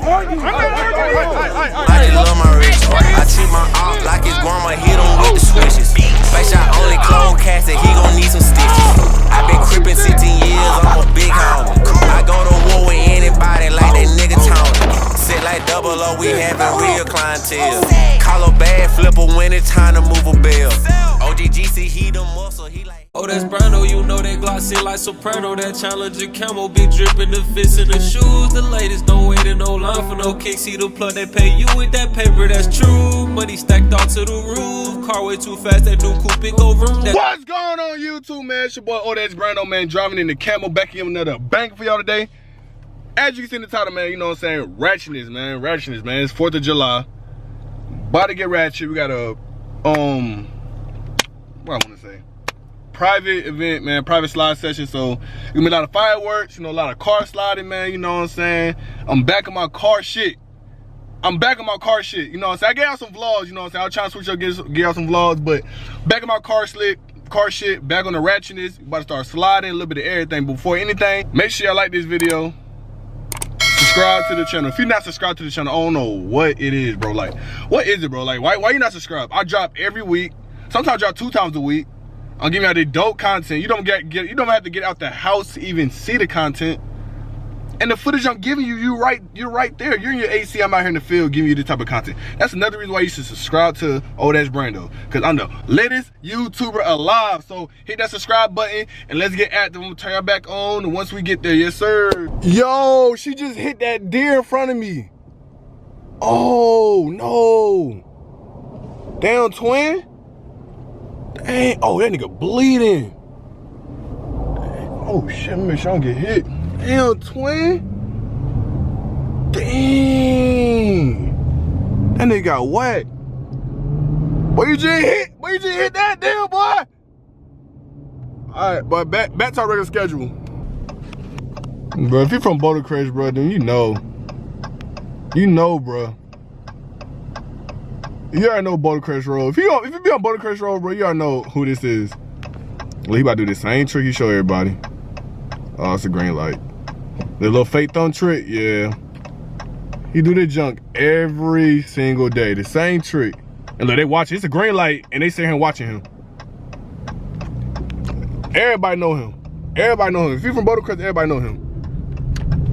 I just love my rich. I treat my op like his grandma, hit him with the switches. Face shot only clone cast that he gon' need some stitches. I been crippin' 16 years, I'm a big homie. I go to war with anybody like that nigga Tony. Sit like double O, we having real clientele. Call a bad flipper when it's time to move a bill. OGGC, he the muscle, he like. Oh, that's Brando, you know that Glock sit like soprano. That Challenger camo be drippin' the fists in the shoes. The latest, don't wait in no line for no kicks. See the plug, they pay you with that paper, that's true. Money stacked all to the roof. Car way too fast, that new coupe it go vroom. What's going on YouTube, man? It's your boy, oh, that's Brando, man. Driving in the camo, back in another banger for y'all today. As you can see in the title, man, you know what I'm saying? Ratchetness, man. Ratchetness, man. It's 4th of July. About to get ratchet. We got a, what I want to say? Private event, man, private slide session. So gonna be a lot of fireworks, you know, a lot of car sliding, man, you know what I'm saying? I'm back on my car shit. You know what I'm saying? I gave out some vlogs, you know what I'm saying? I was trying to switch up, get out some vlogs, but back in my car shit, back on the ratchetness. About to start sliding, a little bit of everything. But before anything, make sure y'all like this video. Subscribe to the channel. If you're not subscribed to the channel, I don't know what it is, bro. Like, what is it, bro? Like, why you not subscribed? I drop every week. Sometimes I drop 2 times a week. I'm giving out the dope content. You don't have to get out the house to even see the content. And the footage I'm giving you, you're right there. You're in your AC. I'm out here in the field giving you this type of content. That's another reason why you should subscribe to Oh That's Brando. Because I'm the latest YouTuber alive. So hit that subscribe button and let's get active. I'm gonna turn y'all back on once we get there. Yes, sir. Yo, she just hit that deer in front of me. Oh no. Damn, twin. Dang, oh, that nigga bleeding. Dang. Oh shit, let me make sure I don't get hit. Damn, twin. Dang. That nigga got whacked. Boy, you just hit that damn boy. Alright, but back to our regular schedule. Bro, if you're from Boulder Crest, bro, then you know. You know, bro. You already know Boulder Crest Road. If you be on Boulder Crest Road, bro, you already know who this is. Well, he about to do the same trick he show everybody. Oh, it's a green light. The little fake thumb trick, yeah. He do the junk every single day. The same trick. And look, they watch it. It's a green light, and they sit here watching him. Everybody know him. Everybody know him. If you're from Boulder Crest, everybody know him.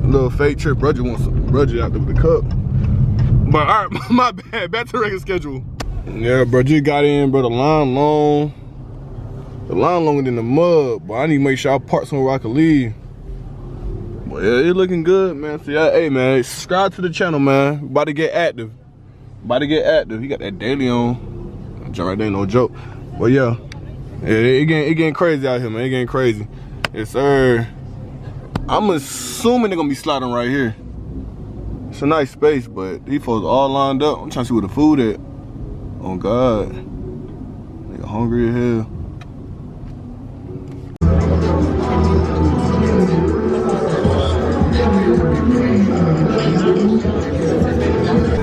A little fake trick. Brudger wants some Brudger out there with the cup. But all right, my bad. Back to the regular schedule. Yeah, bro, just got in, bro. The line long. The line longer than the mud, but I need to make sure I park somewhere where I can leave. But yeah, it's looking good, man. So yeah, hey, man, subscribe to the channel, man. About to get active. He got that daily on. Jump right there, no joke. But yeah, it getting crazy out here, man. It getting crazy. Yes, sir. I'm assuming they're gonna be sliding right here. It's a nice space, but these folks all lined up. I'm trying to see where the food at. Oh God, nigga hungry as hell.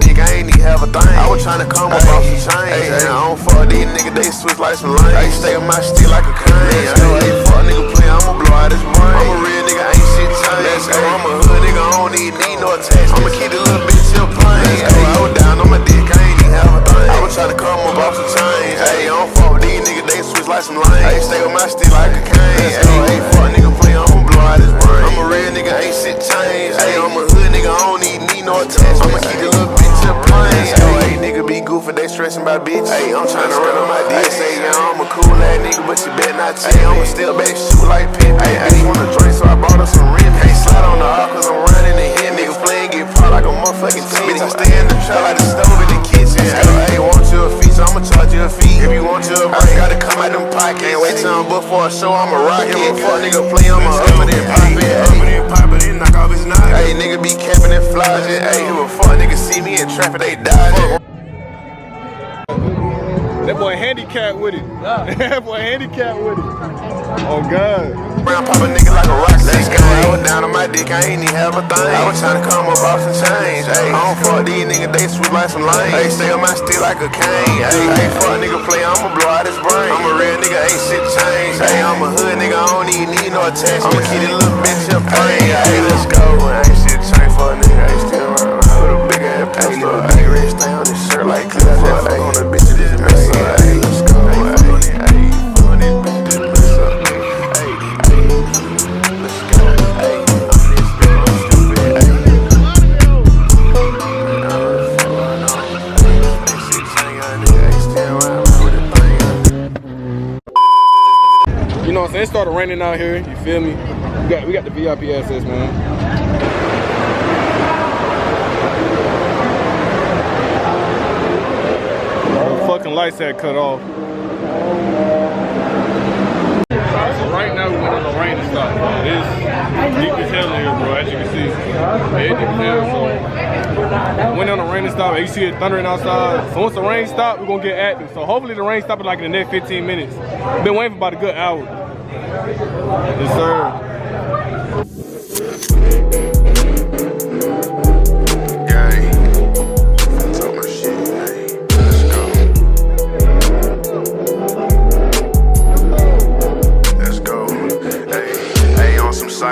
Nigga, I ain't even have a thing. I was trying to come up off some change. I don't fuck these niggas, they switch like some lanes. I stay on my stick like a cane. I know they fuck nigga play, I'ma blow out his brain. I'm a real nigga, ain't shit changed. I'm a hood nigga, I don't need no attachments. I'ma keep the little bitch till plain. I was down on my dick, I ain't even have a thing. I was trying to come up off some change. I don't fuck with these niggas, they switch like some lanes. I stay on my stick like a cane. Hey, fuck nigga play, I'ma blow out his brain. I'm a real nigga, ain't shit changed. I'm a hood nigga, I don't need no attachments. I'ma keep the little bitch till plain. Hey, nigga be goofy, they stressing by bitch. Hey, I'm trying to run on my dick. Say, yeah, I'm a cool ass nigga, but you better not cheat. I'ma still back shoot like Pip. Hey, I just wanna drink, so I bought her some rim. Hey, slide on the arc, cause I'm running the hit. Niggas playing, get popped like a motherfucking team. Niggas stay in the trap like the stove in the kitchen. Hey, want you a feature, I'ma charge you a fee. If you want you a break, gotta come out them pockets. Can't wait till I'm booked for a show, I'm a rocket. If a fuck nigga play, I'm a up it and pop it, knock off his knife. Hey, nigga be capping and flogging. Hey, if a fuck nigga see me in traffic, they die. That boy handicapped with it. That boy handicapped with it. Oh God. Brown pop a nigga like a rock. Let's go. I was down on my dick, I ain't even have a thing. I was trying to come up off some change. Ay, I don't fuck these niggas, they sweet like some lanes. They stay on my stick like a cane. Ay, fuck nigga play, I'ma blow out his brain. I'm a real nigga, ain't shit changed. Ay, I'm a hood nigga, I don't even need no attachment. I'ma keep this little bitch up plain. Ay, let's go. I ain't shit changed for a nigga, I ain't still around. raining out here. You feel me? We got the VIP access, man. The fucking lights had cut off. So right now we went on a rain stop. It's deep as hell in here, bro. As you can see, it's deep as hell. So went on a rain stop. You see it thundering outside. So once the rain stops, we're gonna get active. So hopefully the rain stops like in the next 15 minutes. Been waiting for about a good hour. Yes, sir.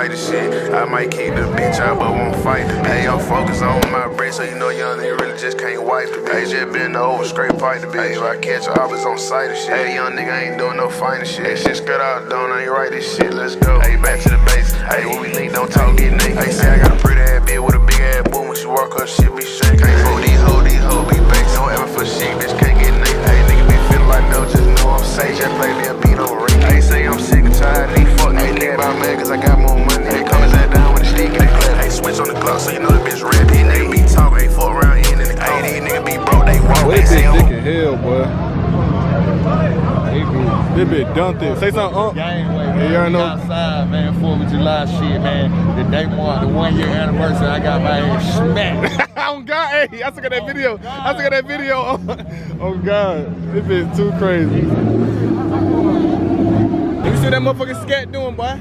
Shit. I might keep the bitch out, but won't fight the bitch. Hey, I'm focused on my brain, so you know young nigga really just can't wipe the bitch. Hey, just been over, scrape pipe the bitch. Hey, if I catch her, I was on sight of shit. Hey, young nigga ain't doing no finer shit. Hey, shit skirt out, don't I ain't right this shit, let's go. Hey, back to the base. Hey, when we link, don't talk, get naked. Hey, say I got a pretty ass bitch with a big ass boom. When she walk her, shit be shaking. Can't fool these hoes be baked. Don't ever for shit, bitch can't get naked. Hey, nigga be feeling like no, just know I'm safe. Just play me a beat on ring. Hey, say I'm sick and tired of these fuck niggas. Think about man, cause I got more money. Hey, come his ass down with a stick and they clap. Hey, switch on the clock so you know the bitch rap. These niggas be talking, ain't fuck around in the car. Hey, these niggas be broke, they walk. Boy, this bitch thick as hell, boy. This bitch done thick. Say something, Gang way, man. You already know. Outside, man, 4th of July shit, man. The day mark the 1 year anniversary, I got my ass smacked. Oh God, hey, I took that video. I took that video. Oh God, this bitch too crazy. You see what that motherfucking scat doing, boy?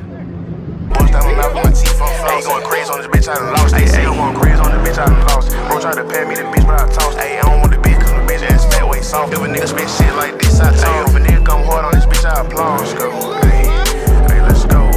Bust down my mouth with my teeth on floss. Ain't going crazy on this bitch, I done lost. Ay, I'm going crazy on this bitch, I done lost. Bro tried to pay me the bitch, but I tossed. Ay, I don't want the bitch, cause my bitch ass fat, way soft. If a nigga spit shit like this, I tell. If a nigga come hard on this bitch, I applaud. Let's go, ay, let's go,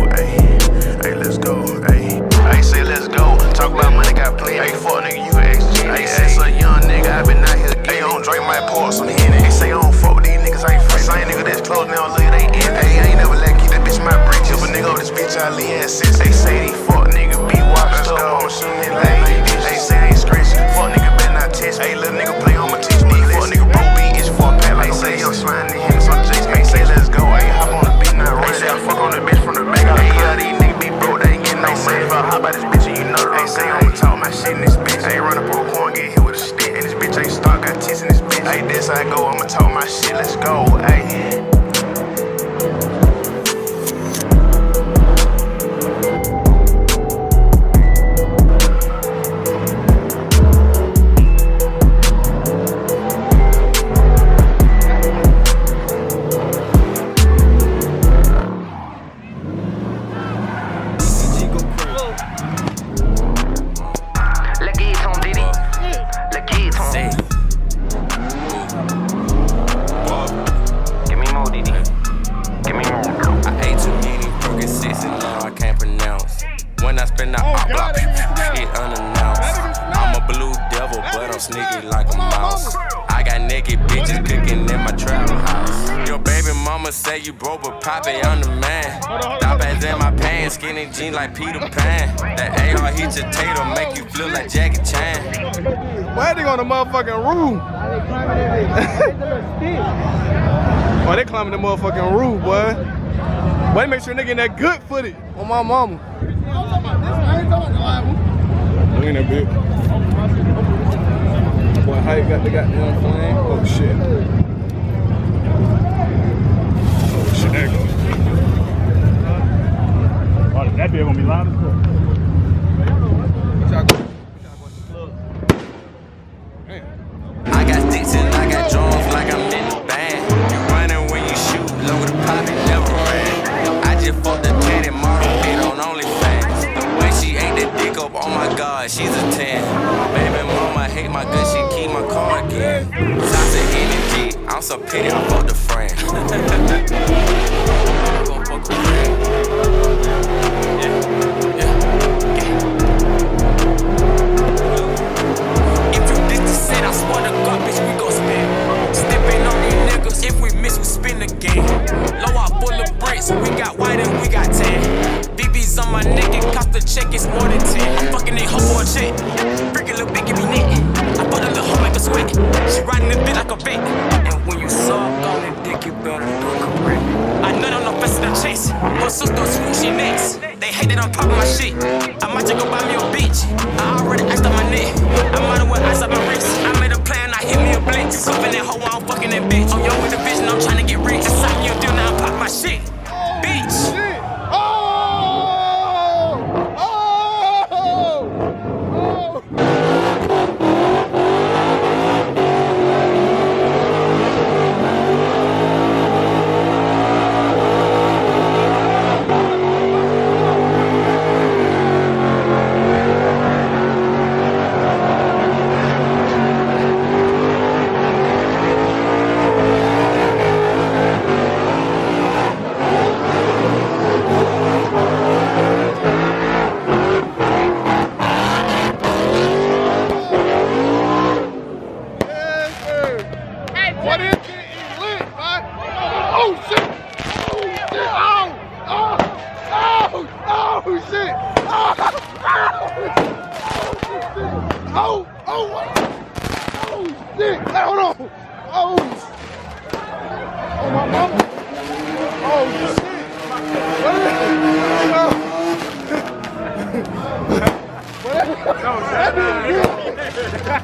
ay, let's go, ay. Ay, say let's go. Talk about money, got plenty. Ay, fuck nigga, you XG. Ay, since a young nigga, I been out here getting. Ay, I don't drink my pour some Henny. Ay, say I don't fuck with these niggas, I ain't friends. Same nigga that's close now, look at they end. Ay, I ain't never let keep that bitch my bridge. If a nigga over this bitch, I lean and since. They say these fuck nigga be washed up, I'ma shoot him like this. They say they ain't scratch. Fuck nigga better not test. Ay, little nigga play on my teach me. Fuck nigga bro beat itch for a pat like say young slime nigga him some Jason. Ay, say let's go. Ay, hop on the beat, not run. Ay, say I fuck on the bitch from the back. Ay, yeah, these niggas be broke, they ain't getting no money. If I hop out this bitch and you know that. Ay, say I'ma talk my shit in this bitch. Ay, run up on a corn, get hit with a stick. And this bitch ain't stuck, got tits in this bitch. Ay, this I go, I'ma talk my shit, let's go. Ay. Say you broke, but Poppy, I'm the man. Stop ass in my pants, skinny jeans like Peter Pan. That AR hit your tater, make you feel like Jackie Chan. Why they on the motherfucking roof? Boy, they climbing the motherfucking roof, boy. Boy, make sure they getting that good footage on my mama. Look at that bitch. Boy, how you got the goddamn flame? Oh shit. There you go. Oh, that bitch gonna be loud as fuck. I got sticks and I got drums like I'm in the band. You running when you shoot, lower the pop, it never ran. I just fucked the Teddy Martin bitch on OnlyFans. The way she ate that dick up, oh my God, she's a 10. Baby mama hate my gun, she keep my car again. Toxic energy, I'm so petty, I fucked a friend. Check is more than 10. Fucking they hoe for a check. Freaking little bitch, give me neck. I fuck a little hoe like a sweat. She riding the bit like a vet. And when you suck on that dick, you better do it correct. I nut on no festivities. her chest. Her sister swoop, she next. They hate that I'm popping my shit. I might just go buy me a bitch. I already iced up my neck. I might as well ice up my wrist. I made a plan, I hit me a blitz. Cuffin' that hoe, I'm fucking that bitch. I'm young with a vision, I'm trying to get rich. It's like you do now, I'm popping my shit. Bitch.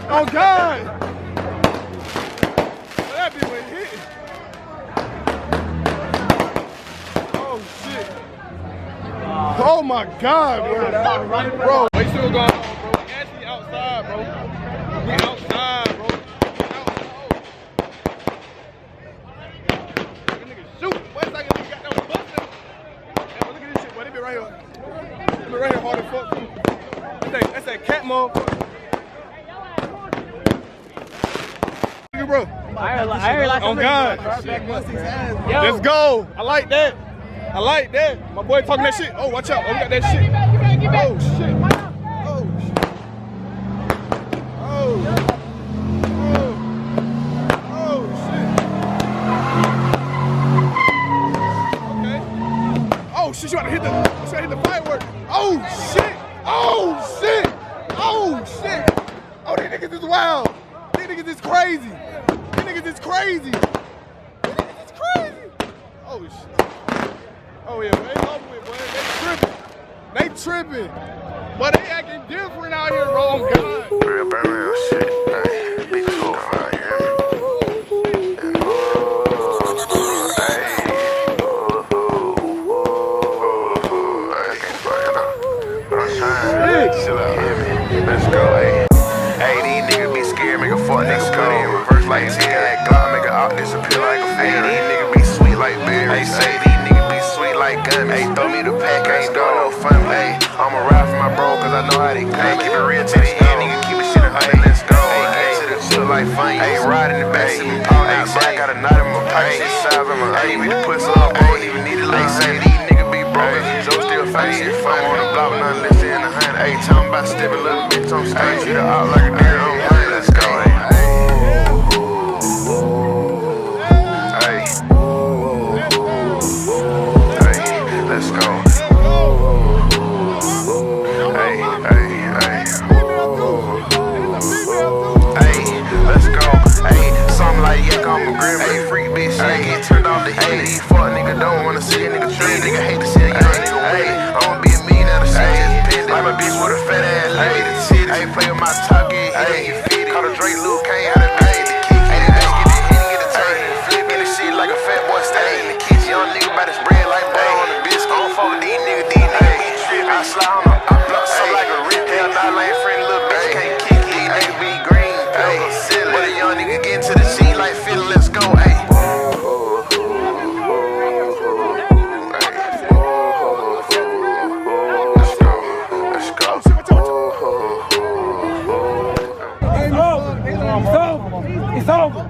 Oh God! That bitch went hit. Oh shit! Oh my God, bro! Bro, we still going on, bro. We actually outside, bro. We outside, bro. That nigga shoot. What's that nigga got that busting? Yeah, look at this shit, boy. They be right here. They be right here hard as fuck too. That's that cat mode. Bro. I heard like on God. Let's go. I like that. I like that. My boy talking that shit. Oh, watch out. Oh, we got that shit. Oh, shit. Oh, shit. Oh. Oh, shit. Okay. Oh, shit. You about to hit the firework. Oh, shit. Oh, shit. Oh, shit. Oh, these niggas is wild. These niggas is crazy. It's crazy. It's crazy. Oh shit. Oh yeah, man. They over with, boy. They tripping. But they acting different out here, bro. Oh God. Real Burnouts shit. Hey, big soul fire. Let's go, hey. Hey, these niggas be scared, make a fuck nigga put in reverse like T.I. Glock, make a op disappear like a fairy. Hey, these niggas be sweet like berries. Hey, say these niggas be sweet like gummies. Hey, throw me the pack, ain't doing no fun. Hey, I'ma ride for my bro, cause I know how they come. Hey, keep it real to the end, nigga, keep it shit 100, let's go. Hey, get to the chill like fun. Hey, ride in the back, see me all hey, say I got a knot in my pocket, shit size in my eye. Hey, the pussy up, I don't even need it. Hey, say these niggas be broke, Joe still funny shit fun. I'm on the block, nothing less than 100. Hey, talking about stepping little bitch on stage, you the out like a deer on money, let's go. Let's go. Hey, let's go. Hey, something like yak on my grip. Hey, freak bitch, shit get turned off the heat. These fuck nigga don't wanna see a nigga trend. Nigga hate to see a young nigga win. I'ma be a millionaire, the shit just pinned. Like my bitch with a fat ass, let me the titties. Hey, play with my top, get hit and you fit it. Call the Drake, Luke, can't have the pay. The kick, hey, the bitch get the hit and get the turn. Flip in the shit like a fat boy stay in the kitchen. Young nigga by the spread like butter on the biscuit. I don't fuck with these niggas be trippin'. I slide on them, I block so like a rip. Hell nah, lane friend, little bitch can't kick it. These niggas be green, hey, but a young nigga get into the scene like feelin', let's go, hey. It's over.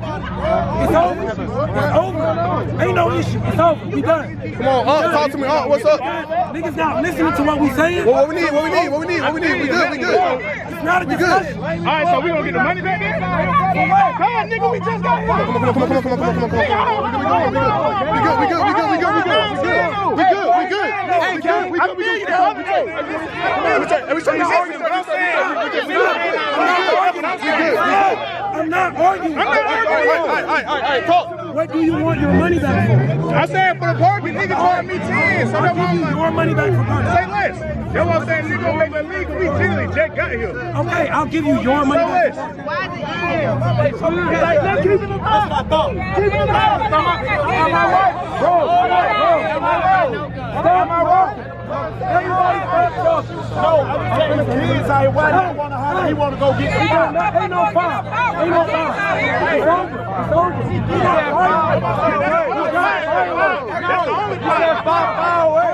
Ain't no issue. It's over. We done. Come on, talk to me. What's up? Niggas not listening to what we saying. What we need? We good. It's not a discussion. All right, so we gonna get the money back then? Come on, nigga, we just got fucked. Come on. We good. Hey, Ken, I feel you the other day. I'm not arguing. again. What do you want your money back for? I said for the parking, nigga charged me 10. So I'll give you your money back for parking. say less. That's what I'm saying. Nigga gonna make it legal. We chilling. Jack got here. Okay, I'll give you your money back. Keep it up. Keep it up. Am I right? Bro, am I right? Everybody no, I'm taking the kids out here. Why do you want to holler? He want to go get the car. Ain't no fire. Ain't no fire. It's over. It's over. That's the only part. That's far away.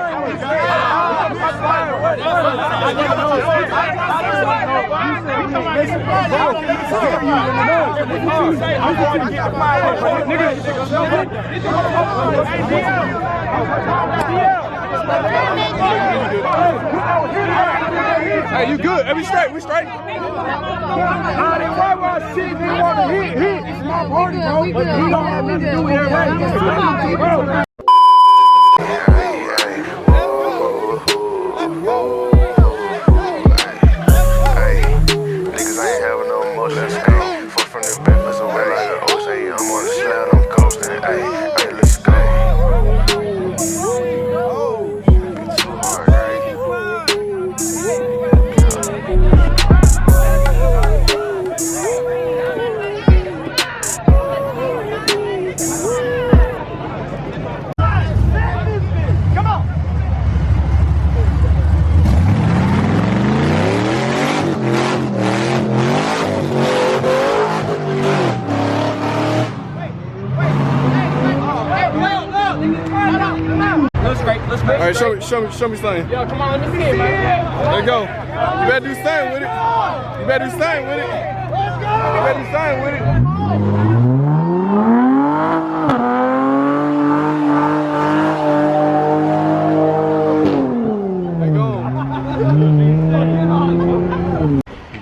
Hey, you good? Hey, we straight. We straight. It's my party, bro. But he don't have nothing to do with everything. Bro. All right, show me something. Yo, come on, let me see it, man. There you go. You better do something with it. You better do something with it. You better do something with it. There you go.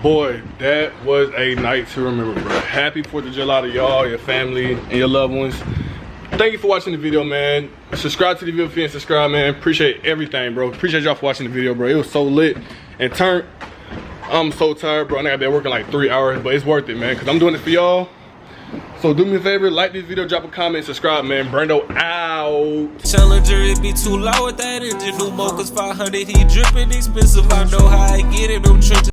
Boy, that was a night to remember, bro. Happy 4th of July to y'all, your family, and your loved ones. Thank you for watching the video, man. Subscribe to the video if you ain't subscribed, man. Appreciate everything, bro. Appreciate y'all for watching the video, bro. It was so lit and turned. I'm so tired, bro. I think I've been working like 3 hours, but it's worth it, man, because I'm doing it for y'all. So do me a favor, like this video, drop a comment, subscribe, man. Brando out. Challenger, it be too loud with that engine. New mocha's 500, he dripping expensive. I know how I get it, them trenches.